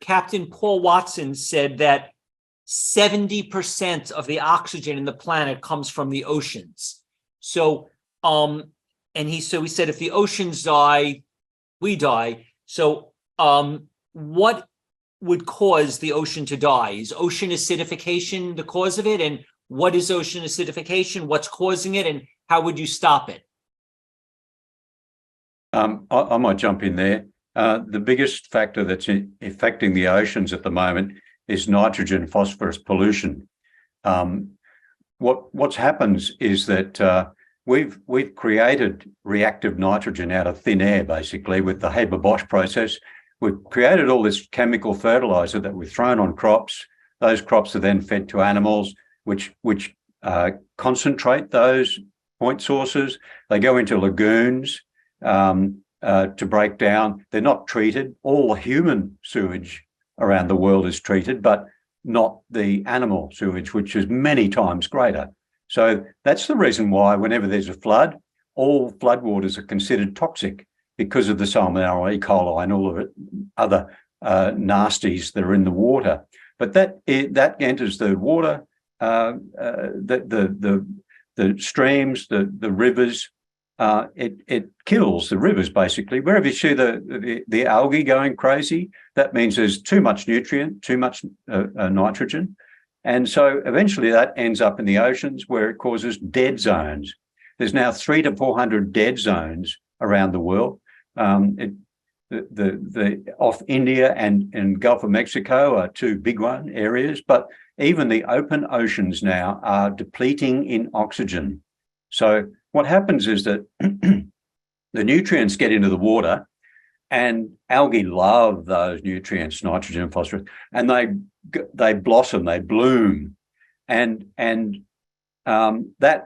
Captain Paul Watson said that 70% of the oxygen in the planet comes from the oceans. So, he said if the oceans die, we die. So, what would cause the ocean to die? Is ocean acidification the cause of it? And what is ocean acidification? What's causing it? And how would you stop it? I might jump in there. The biggest factor that's affecting the oceans at the moment is nitrogen phosphorus pollution. What's happens is that we've created reactive nitrogen out of thin air, basically, with the Haber-Bosch process. We've created all this chemical fertilizer that we've thrown on crops. Those crops are then fed to animals, which concentrate those point sources. They go into lagoons to break down. They're not treated. All human sewage around the world is treated, but not the animal sewage, which is many times greater. So that's the reason why whenever there's a flood, all floodwaters are considered toxic because of the Salmonella, E. coli, and all of it, other nasties that are in the water. But that enters the water, the streams, the rivers. It kills the rivers, basically. Wherever you see the algae going crazy, that means there's too much nutrient, too much nitrogen. And so eventually that ends up in the oceans, where it causes dead zones. There's now 300 to 400 dead zones around the world. Off India and Gulf of Mexico are two big areas, but even the open oceans now are depleting in oxygen. So what happens is that the nutrients get into the water, and algae love those nutrients, nitrogen and phosphorus, and they blossom, they bloom, and that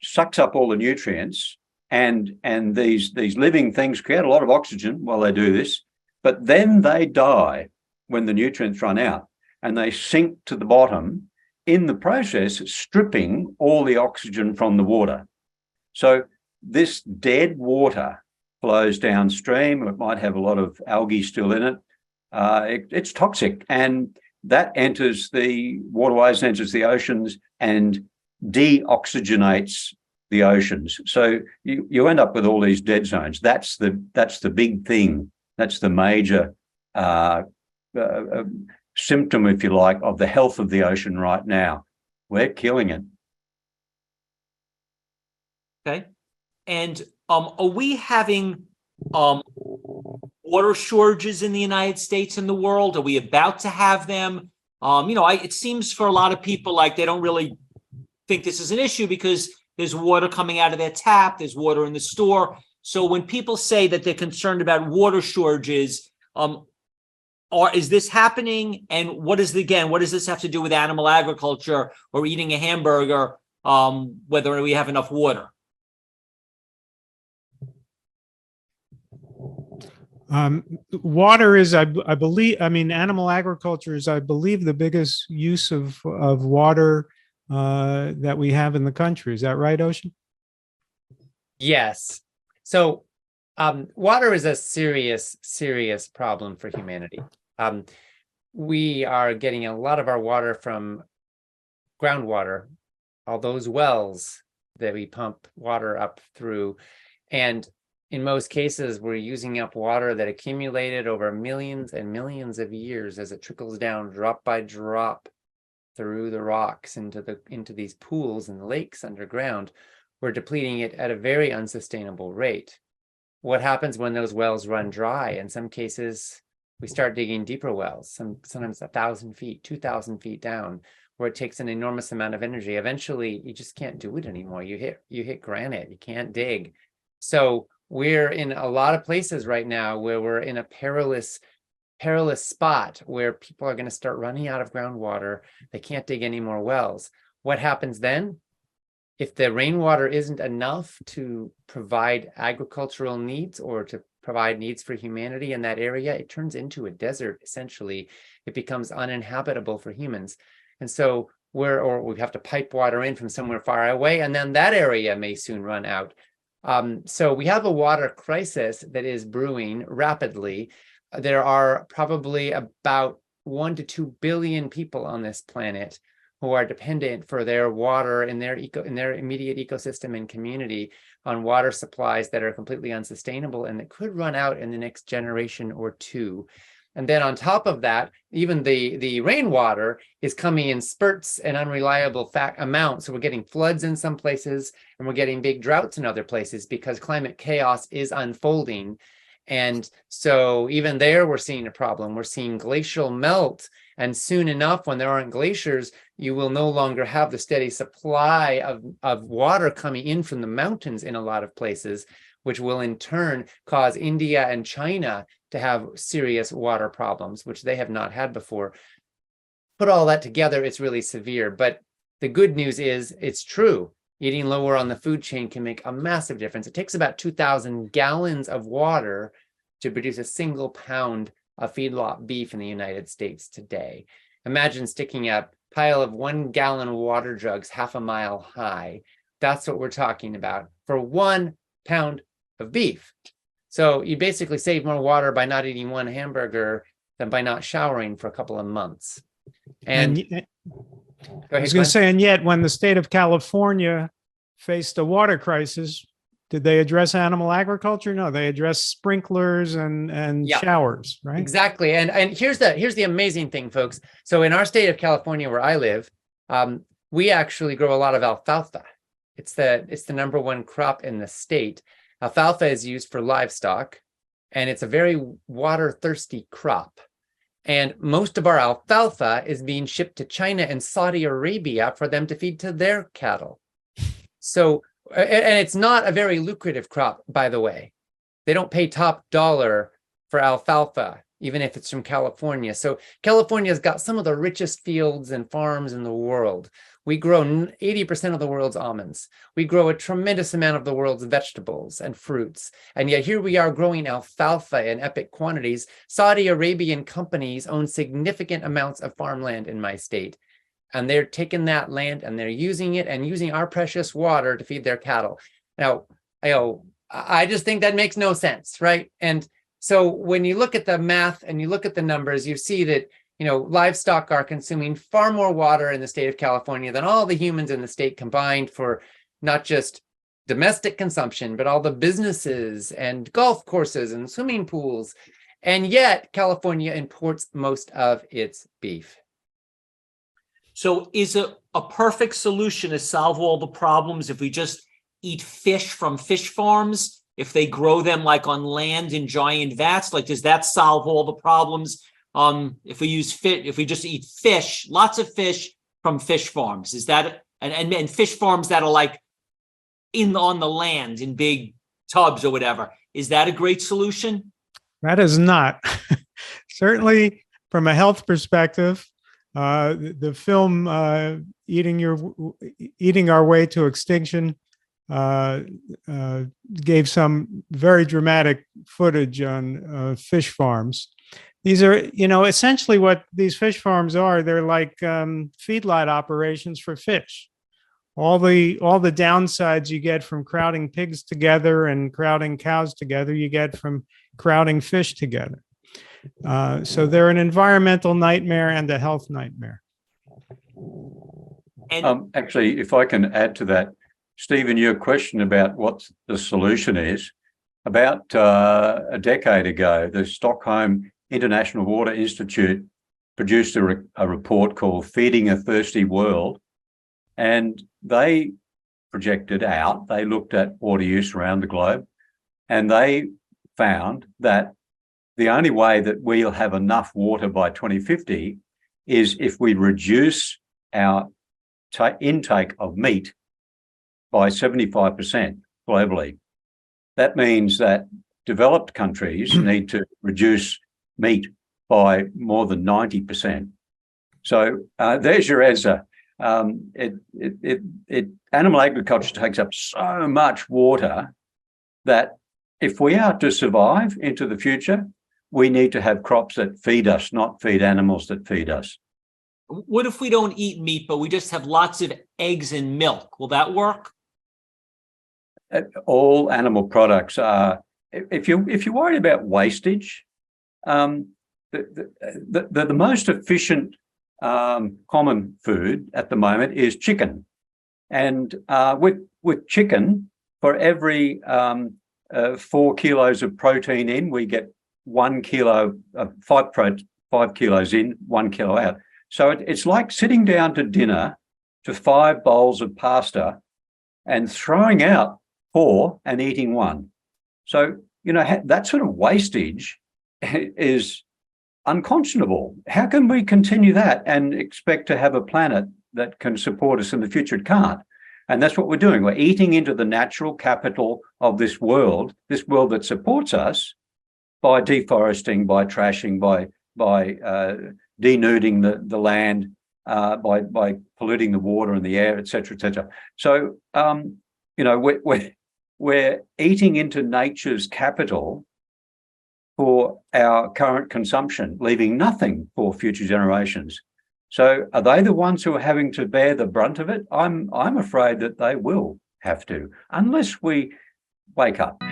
sucks up all the nutrients, and these living things create a lot of oxygen while they do this, but then they die when the nutrients run out, and they sink to the bottom, in the process stripping all the oxygen from the water. So this dead water flows downstream. It might have a lot of algae still in it. It's toxic, and that enters the waterways, enters the oceans, and deoxygenates the oceans. So you end up with all these dead zones. That's the big thing. That's the major symptom, if you like, of the health of the ocean right now. We're killing it. Okay. And are we having water shortages in the United States and the world? Are we about to have them? It seems for a lot of people like they don't really think this is an issue because there's water coming out of their tap, there's water in the store. So when people say that they're concerned about water shortages, is this happening? And what does this have to do with animal agriculture or eating a hamburger, whether we have enough water? Water is, I believe, animal agriculture is, I believe, the biggest use of water that we have in the country. Is that right, Ocean? Yes. So water is a serious, serious problem for humanity. We are getting a lot of our water from groundwater, all those wells that we pump water up through. And in most cases, we're using up water that accumulated over millions and millions of years as it trickles down drop by drop through the rocks into these pools and lakes underground. We're depleting it at a very unsustainable rate. What happens when those wells run dry? In some cases, we start digging deeper wells, sometimes 1,000 feet, 2,000 feet down, where it takes an enormous amount of energy. Eventually, you just can't do it anymore. You hit granite, you can't dig. So we're in a lot of places right now where we're in a perilous spot where people are going to start running out of groundwater. They can't dig any more wells. What happens then? If the rainwater isn't enough to provide agricultural needs or to provide needs for humanity in that area, it turns into a desert, essentially. It becomes uninhabitable for humans. And so we have to pipe water in from somewhere far away, and then that area may soon run out. So we have a water crisis that is brewing rapidly. there are probably about 1 to 2 billion people on this planet who are dependent for their water in their immediate ecosystem and community on water supplies that are completely unsustainable and that could run out in the next generation or two. And then on top of that, even the rainwater is coming in spurts and unreliable amounts. So we're getting floods in some places and we're getting big droughts in other places because climate chaos is unfolding. And so even there, we're seeing a problem. We're seeing glacial melt. And soon enough, when there aren't glaciers, you will no longer have the steady supply of water coming in from the mountains in a lot of places, which will in turn cause India and China to have serious water problems, which they have not had before. Put all that together, it's really severe. But the good news is it's true. Eating lower on the food chain can make a massive difference. It takes about 2,000 gallons of water to produce a single pound of feedlot beef in the United States today. Imagine sticking a pile of 1 gallon water jugs half a mile high. That's what we're talking about for 1 pound of beef. So you basically save more water by not eating 1 hamburger than by not showering for a couple of months. And I was going to say, and yet when the state of California faced a water crisis, did they address animal agriculture? No, they addressed sprinklers and showers, right? Exactly. And here's the amazing thing, folks. So in our state of California, where I live, we actually grow a lot of alfalfa. It's the #1 crop in the state. Alfalfa is used for livestock, and it's a very water-thirsty crop. And most of our alfalfa is being shipped to China and Saudi Arabia for them to feed to their cattle. So, and it's not a very lucrative crop, by the way. They don't pay top dollar for alfalfa, even if it's from California. So California's got some of the richest fields and farms in the world. We grow 80% of the world's almonds. We grow a tremendous amount of the world's vegetables and fruits. And yet here we are growing alfalfa in epic quantities. Saudi Arabian companies own significant amounts of farmland in my state. And they're taking that land and they're using it and using our precious water to feed their cattle. Now, I just think that makes no sense, right? And so when you look at the math and you look at the numbers, you see that livestock are consuming far more water in the state of California than all the humans in the state combined for not just domestic consumption, but all the businesses and golf courses and swimming pools. And yet California imports most of its beef. So is a perfect solution to solve all the problems if we just eat fish from fish farms? If they grow them like on land in giant vats, like does that solve all the problems? If we just eat fish, lots of fish from fish farms, is that and fish farms that are like on the land in big tubs or whatever, is that a great solution? That is not. Certainly from a health perspective, the film Eating Our Way to Extinction gave some very dramatic footage on fish farms. These are, essentially what these fish farms are. They're like feedlot operations for fish. All the downsides you get from crowding pigs together and crowding cows together, you get from crowding fish together. So they're an environmental nightmare and a health nightmare. And actually, if I can add to that, Stephen, your question about what the solution is, about a decade ago, the Stockholm International Water Institute produced a report called Feeding a Thirsty World, and they projected out, they looked at water use around the globe, and they found that the only way that we'll have enough water by 2050 is if we reduce our intake of meat by 75% globally. That means that developed countries need to reduce meat by more than 90%. So there's your answer. Animal agriculture takes up so much water that if we are to survive into the future, we need to have crops that feed us, not feed animals that feed us. what if we don't eat meat, but we just have lots of eggs and milk? Will that work? All animal products are, if you're worried about wastage, the most efficient common food at the moment is chicken. And with chicken, for every 4 kilos of protein in, we get 1 kilo of 5 kilos in, 1 kilo out. So it's like sitting down to dinner to 5 bowls of pasta and throwing out 4 and eating 1. So, you know, that sort of wastage is unconscionable. How can we continue that and expect to have a planet that can support us in the future? It can't. And that's what we're doing. We're eating into the natural capital of this world that supports us, by deforesting, by trashing, by denuding the land, by polluting the water and the air, et cetera, et cetera. So, you know, we're eating into nature's capital for our current consumption, leaving nothing for future generations. So are they the ones who are having to bear the brunt of it? I'm afraid that they will have to, unless we wake up.